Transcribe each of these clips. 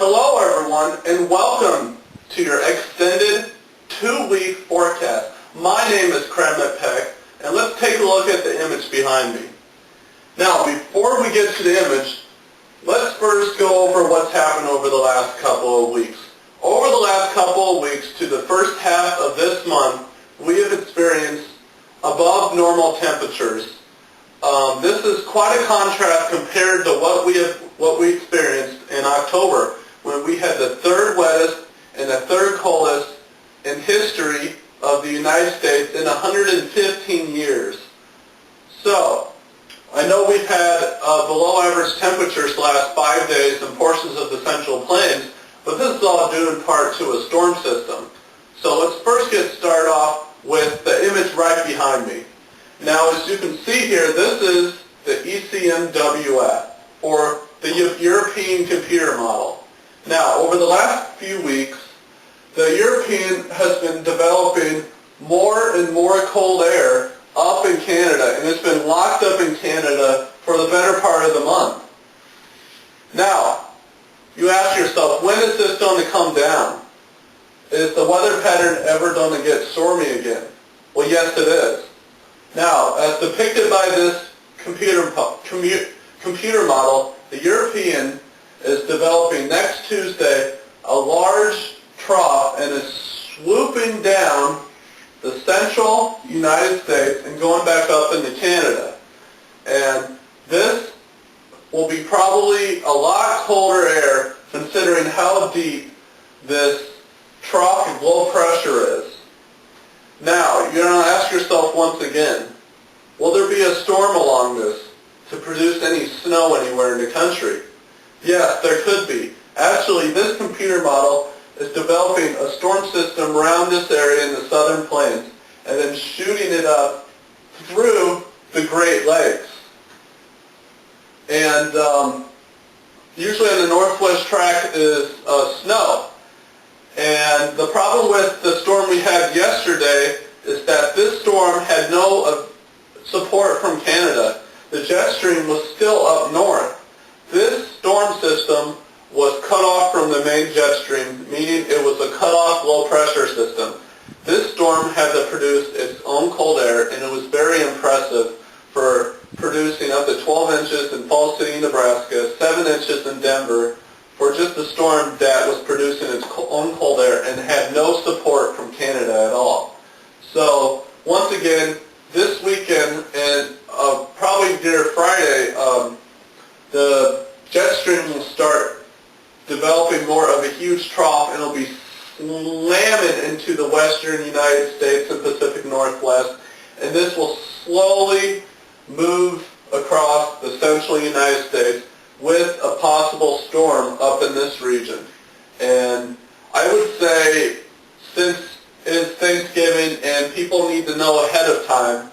Hello everyone, and welcome to your extended 2-week forecast. My name is Kremmet Peck, and let's take a look at the image behind me. Now, before we get to the image, let's first go over what's happened over the last couple of weeks. Over the last couple of weeks to the first half of this month, we have experienced above normal temperatures. This is quite a contrast compared to what we experienced in October, when we had the third wettest and the third coldest in history of the United States in 115 years. So, I know we've had below average temperatures the last 5 days in portions of the Central Plains, but this is all due in part to a storm system. So let's first get started off with the image right behind me. Now, as you can see here, this is the ECMWF, or the European Computer Model. Now, over the last few weeks, the European has been developing more and more cold air up in Canada, and it's been locked up in Canada for the better part of the month. Now, you ask yourself, when is this going to come down? Is the weather pattern ever going to get stormy again? Well, yes, it is. Now, as depicted by this computer model, the European is developing next Tuesday a large trough and is swooping down the central United States and going back up into Canada. And this will be probably a lot colder air considering how deep this trough of low pressure is. Now, you're going to ask yourself once again, will there be a storm along this to produce any snow anywhere in the country? Yes, there could be. Actually, this computer model is developing a storm system around this area in the Southern Plains and then shooting it up through the Great Lakes. And usually on the northwest track is snow. And the problem with the storm we had yesterday is that this storm had no support from Canada. The jet stream was still up north. This storm system was cut off from the main jet stream, meaning it was a cut-off low-pressure system. This storm had to produce its own cold air, and it was very impressive for producing up to 12 inches in Falls City, Nebraska, 7 inches in Denver, for just a storm that was producing its own cold air and had no support from Canada at all. So, once again, this weekend, and probably near Friday, the jet stream will start developing more of a huge trough, and it'll be slamming into the western United States and Pacific Northwest, and this will slowly move across the central United States with a possible storm up in this region. And I would say, since it's Thanksgiving and people need to know ahead of time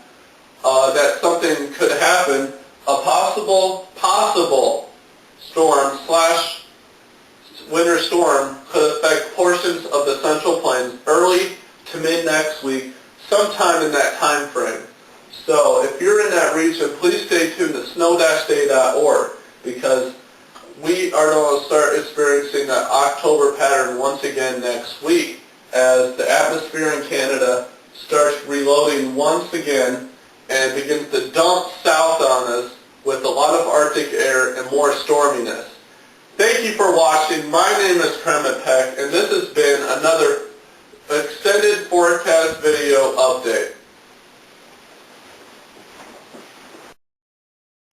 that something could happen, a possible storm / winter storm could affect portions of the Central Plains early to mid next week, sometime in that time frame. So if you're in that region, please stay tuned to snow-day.org, because we are going to start experiencing that October pattern once again next week as the atmosphere in Canada starts reloading once again and begins to dump south on us with a lot of Arctic air and more storminess. Thank you for watching. My name is Kremmet Peck, and this has been another extended forecast video update.